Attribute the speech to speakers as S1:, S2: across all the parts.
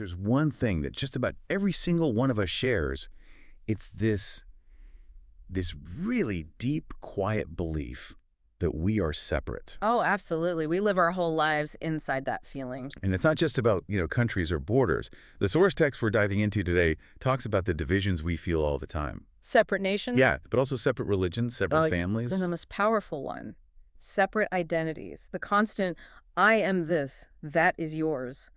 S1: there's one thing that just about every single one of us shares, it's this really deep, quiet belief that we are separate.
S2: Oh, absolutely. We live our whole lives inside that feeling.
S1: And it's not just about, countries or borders. The source text we're diving into today talks about the divisions we feel all the time.
S2: Separate nations?
S1: Yeah, but also separate religions, separate families.
S2: And the most powerful one, separate identities. The constant, I am this, that is yours.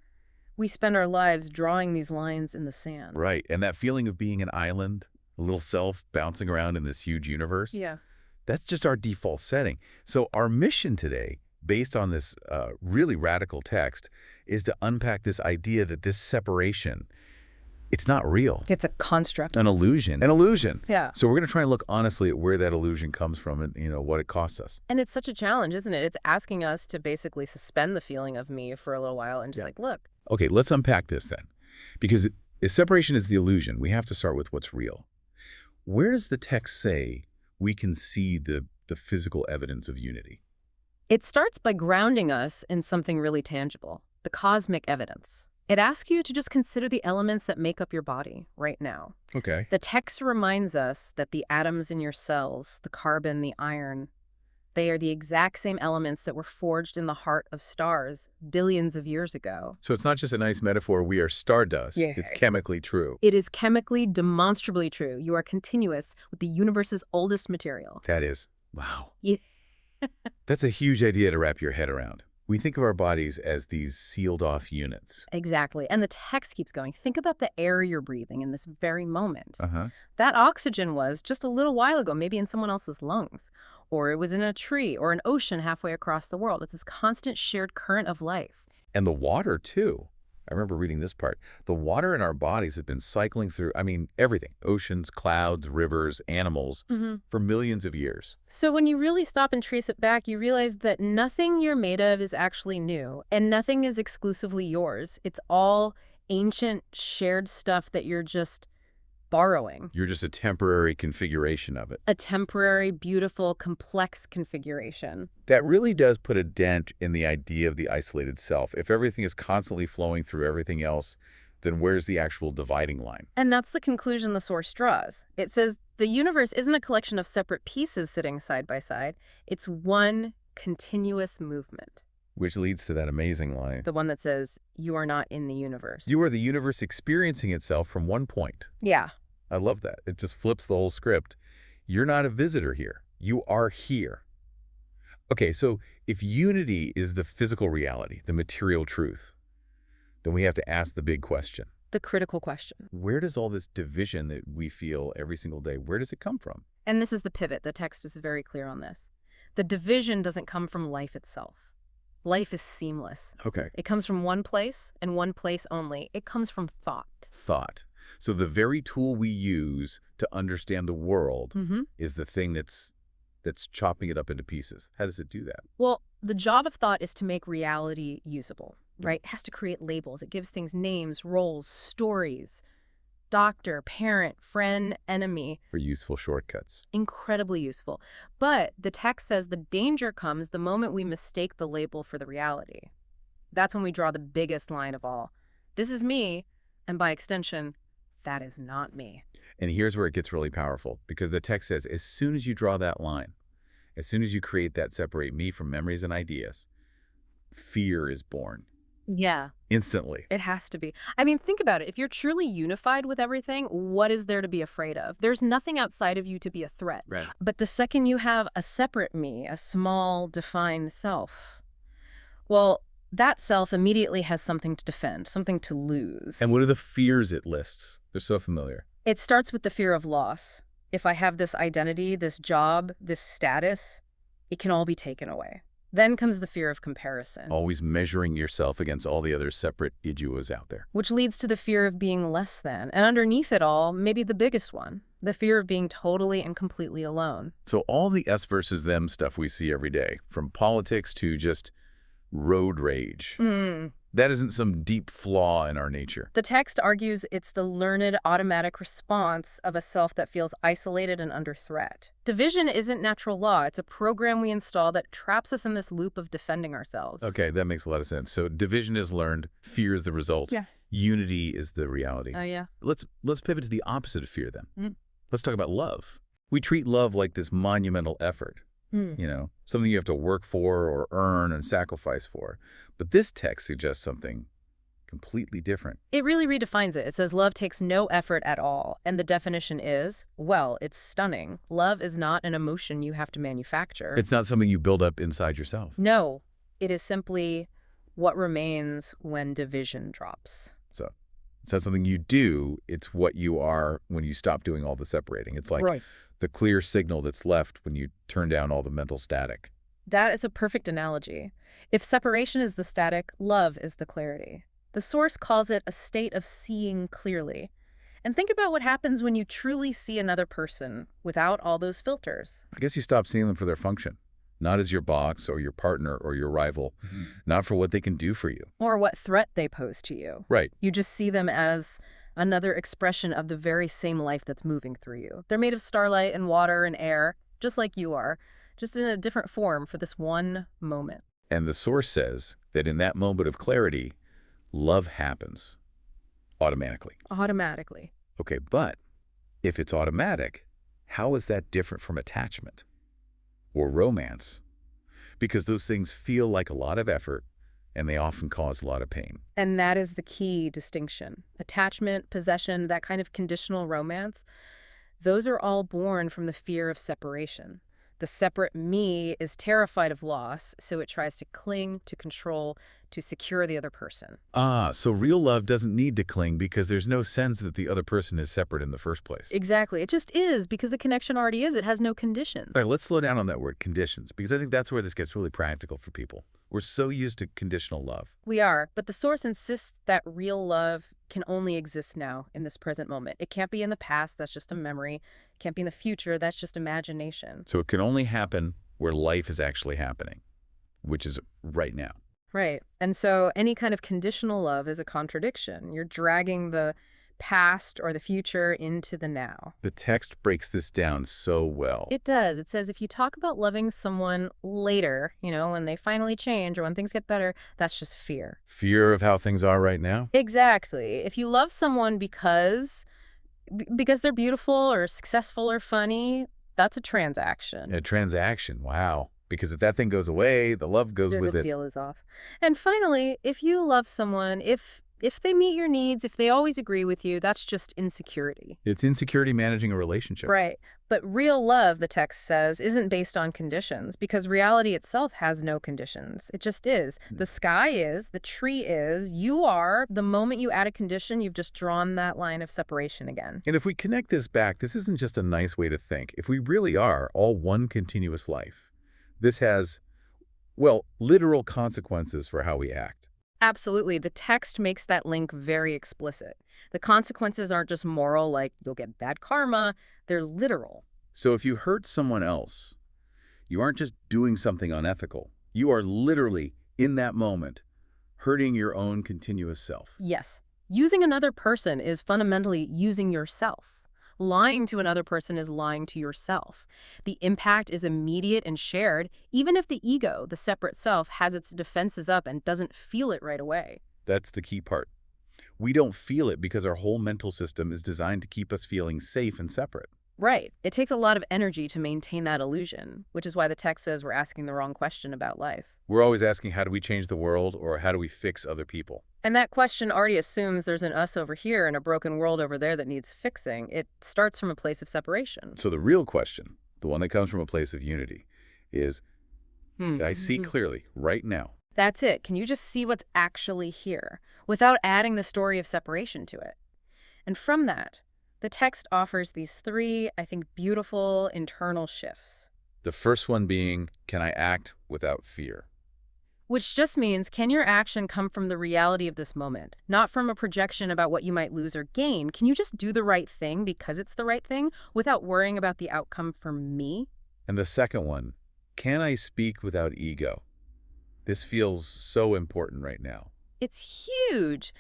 S2: We spend our lives drawing these lines in the sand.
S1: Right, and that feeling of being an island, a little self bouncing around in this huge universe.
S2: Yeah.
S1: That's just our default setting. So our mission today, based on this really radical text, is to unpack this idea that this separation, it's not real.
S2: It's a construct.
S1: An illusion. An illusion.
S2: Yeah.
S1: So we're going to try and look honestly at where that illusion comes from and, what it costs us.
S2: And it's such a challenge, isn't it? It's asking us to basically suspend the feeling of me for a little while and just look.
S1: Okay, let's unpack this then. Because if separation is the illusion, we have to start with what's real. Where does the text say we can see the physical evidence of unity?
S2: It starts by grounding us in something really tangible, the cosmic evidence. It asks you to just consider the elements that make up your body right now.
S1: Okay.
S2: The text reminds us that the atoms in your cells, the carbon, the iron, they are the exact same elements that were forged in the heart of stars billions of years ago.
S1: So it's not just a nice metaphor, we are stardust.
S2: Yeah.
S1: It's chemically true.
S2: It is chemically, demonstrably true. You are continuous with the universe's oldest material.
S1: That is. Wow.
S2: Yeah.
S1: That's a huge idea to wrap your head around. We think of our bodies as these sealed-off units.
S2: Exactly. And the text keeps going. Think about the air you're breathing in this very moment.
S1: Uh-huh.
S2: That oxygen was just a little while ago, maybe in someone else's lungs, or it was in a tree or an ocean halfway across the world. It's this constant shared current of life.
S1: And the water, too. I remember reading this part. The water in our bodies has been cycling through, everything. Oceans, clouds, rivers, animals, for millions of years.
S2: So when you really stop and trace it back, you realize that nothing you're made of is actually new, and nothing is exclusively yours. It's all ancient, shared stuff that you're just borrowing.
S1: You're just a temporary configuration of it.
S2: A temporary, beautiful, complex configuration.
S1: That really does put a dent in the idea of the isolated self. If everything is constantly flowing through everything else, then where's the actual dividing line?
S2: And that's the conclusion the source draws. It says the universe isn't a collection of separate pieces sitting side by side. It's one continuous movement.
S1: Which leads to that amazing line.
S2: The one that says, you are not in the universe.
S1: You are the universe experiencing itself from one point.
S2: Yeah.
S1: I love that. It just flips the whole script. You're not a visitor here. You are here. Okay, so if unity is the physical reality, the material truth, then we have to ask the big question.
S2: The critical question.
S1: Where does all this division that we feel every single day, where does it come from?
S2: And this is the pivot. The text is very clear on this. The division doesn't come from life itself. Life is seamless.
S1: Okay.
S2: It comes from one place and one place only. It comes from thought.
S1: Thought. So the very tool we use to understand the world is the thing that's chopping it up into pieces. How does it do that?
S2: Well, the job of thought is to make reality usable, right? It has to create labels. It gives things names, roles, stories. Doctor, parent, friend, enemy.
S1: For useful shortcuts.
S2: Incredibly useful. But the text says the danger comes the moment we mistake the label for the reality. That's when we draw the biggest line of all. This is me, and by extension, that is not me.
S1: And here's where it gets really powerful, because the text says, as soon as you draw that line, as soon as you create that separate me from memories and ideas, fear is born.
S2: Yeah.
S1: Instantly.
S2: It has to be. I mean, think about it. If you're truly unified with everything, what is there to be afraid of? There's nothing outside of you to be a threat.
S1: Right.
S2: But the second you have a separate me, a small, defined self, well, that self immediately has something to defend, something to lose.
S1: And what are the fears it lists? They're so familiar.
S2: It starts with the fear of loss. If I have this identity, this job, this status, it can all be taken away. Then comes the fear of comparison.
S1: Always measuring yourself against all the other separate iduas out there.
S2: Which leads to the fear of being less than. And underneath it all, maybe the biggest one, the fear of being totally and completely alone.
S1: So all the us versus them stuff we see every day, from politics to just road rage, that isn't some deep flaw in our nature.
S2: The text argues it's the learned automatic response of a self that feels isolated and under threat. Division isn't natural law. It's a program we install that traps us in this loop of defending ourselves.
S1: Okay, that makes a lot of sense. So division is learned, fear is the result.
S2: Yeah.
S1: Unity is the reality.
S2: Oh, yeah.
S1: Let's pivot to the opposite of fear then.
S2: Mm.
S1: Let's talk about love. We treat love like this monumental effort,
S2: Hmm.
S1: something you have to work for or earn and sacrifice for. But this text suggests something completely different.
S2: It really redefines it. It says love takes no effort at all. And the definition is, well, it's stunning. Love is not an emotion you have to manufacture.
S1: It's not something you build up inside yourself.
S2: No, it is simply what remains when division drops.
S1: So it's not something you do. It's what you are when you stop doing all the separating. It's like
S2: Right.
S1: the clear signal that's left when you turn down all the mental static.
S2: That is a perfect analogy. If separation is the static, love is the clarity. The source calls it a state of seeing clearly. And think about what happens when you truly see another person without all those filters.
S1: I guess you stop seeing them for their function, not as your boss or your partner or your rival, not for what they can do for you.
S2: Or what threat they pose to you.
S1: Right.
S2: You just see them as another expression of the very same life that's moving through you. They're made of starlight and water and air, just like you are, just in a different form for this one moment.
S1: And the source says that in that moment of clarity, love happens automatically.
S2: Automatically.
S1: Okay, but if it's automatic, how is that different from attachment or romance? Because those things feel like a lot of effort and they often cause a lot of pain.
S2: And that is the key distinction. Attachment, possession, that kind of conditional romance, those are all born from the fear of separation. The separate me is terrified of loss, so it tries to cling, to control, to secure the other person.
S1: So real love doesn't need to cling because there's no sense that the other person is separate in the first place.
S2: Exactly. It just is because the connection already is. It has no conditions.
S1: All right, let's slow down on that word, conditions, because I think that's where this gets really practical for people. We're so used to conditional love.
S2: We are, but the source insists that real love can only exist now in this present moment. It can't be in the past, that's just a memory. It can't be in the future, that's just imagination.
S1: So it can only happen where life is actually happening, which is right now.
S2: Right. And so any kind of conditional love is a contradiction. You're dragging the past or the future into the now.
S1: The text breaks this down so well.
S2: It does. It says if you talk about loving someone later, when they finally change or when things get better, that's just fear.
S1: Fear of how things are right now?
S2: Exactly. If you love someone because they're beautiful or successful or funny, that's a transaction.
S1: A transaction, wow. Because if that thing goes away, the love goes with
S2: The
S1: it.
S2: deal is off. And finally, if you love someone, if they meet your needs, if they always agree with you, that's just insecurity.
S1: It's insecurity managing a relationship.
S2: Right. But real love, the text says, isn't based on conditions because reality itself has no conditions. It just is. The sky is, the tree is, you are. The moment you add a condition, you've just drawn that line of separation again.
S1: And if we connect this back, this isn't just a nice way to think. If we really are all one continuous life, this has, well, literal consequences for how we act.
S2: Absolutely. The text makes that link very explicit. The consequences aren't just moral, like you'll get bad karma. They're literal.
S1: So if you hurt someone else, you aren't just doing something unethical. You are literally, in that moment, hurting your own continuous self.
S2: Yes. Using another person is fundamentally using yourself. Lying to another person is lying to yourself. The impact is immediate and shared, even if the ego, the separate self, has its defenses up and doesn't feel it right away.
S1: That's the key part. We don't feel it because our whole mental system is designed to keep us feeling safe and separate.
S2: Right. It takes a lot of energy to maintain that illusion, which is why the text says we're asking the wrong question about life.
S1: We're always asking, how do we change the world, or how do we fix other people?
S2: And that question already assumes there's an us over here and a broken world over there that needs fixing. It starts from a place of separation.
S1: So the real question, the one that comes from a place of unity, is, can I see clearly right now?
S2: That's it. Can you just see what's actually here without adding the story of separation to it? And from that, the text offers these three, I think, beautiful internal shifts.
S1: The first one being, can I act without fear?
S2: Which just means, can your action come from the reality of this moment, not from a projection about what you might lose or gain? Can you just do the right thing because it's the right thing without worrying about the outcome for me?
S1: And the second one, can I speak without ego? This feels so important right now.
S2: It's huge.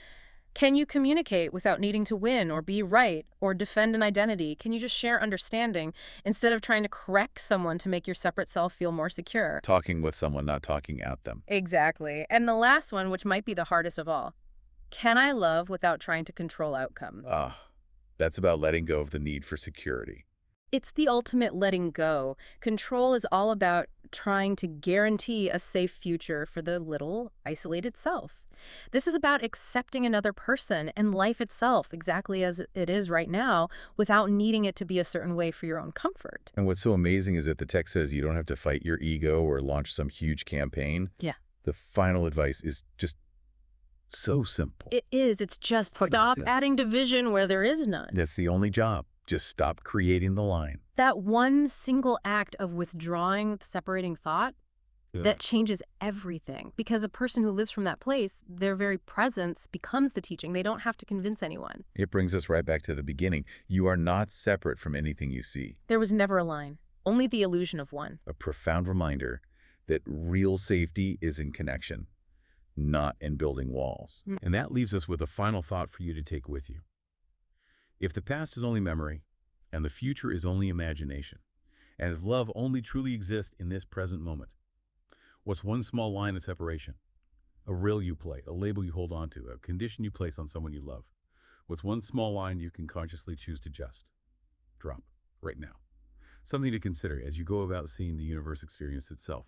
S2: Can you communicate without needing to win or be right or defend an identity? Can you just share understanding instead of trying to correct someone to make your separate self feel more secure?
S1: Talking with someone, not talking at them.
S2: Exactly. And the last one, which might be the hardest of all. Can I love without trying to control outcomes?
S1: Ah, that's about letting go of the need for security.
S2: It's the ultimate letting go. Control is all about trying to guarantee a safe future for the little, isolated self. This is about accepting another person and life itself exactly as it is right now without needing it to be a certain way for your own comfort.
S1: And what's so amazing is that the text says you don't have to fight your ego or launch some huge campaign.
S2: Yeah.
S1: The final advice is just so simple.
S2: It is. It's just
S1: What is
S2: stop
S1: it?
S2: adding division where there is none.
S1: That's the only job. Just stop creating the line.
S2: That one single act of withdrawing, separating thought, that changes everything. Because a person who lives from that place, their very presence becomes the teaching. They don't have to convince anyone.
S1: It brings us right back to the beginning. You are not separate from anything you see.
S2: There was never a line, only the illusion of one.
S1: A profound reminder that real safety is in connection, not in building walls.
S3: And that leaves us with a final thought for you to take with you. If the past is only memory, and the future is only imagination, and if love only truly exists in this present moment, what's one small line of separation? A role you play, a label you hold on to, a condition you place on someone you love. What's one small line you can consciously choose to just drop right now? Something to consider as you go about seeing the universe experience itself.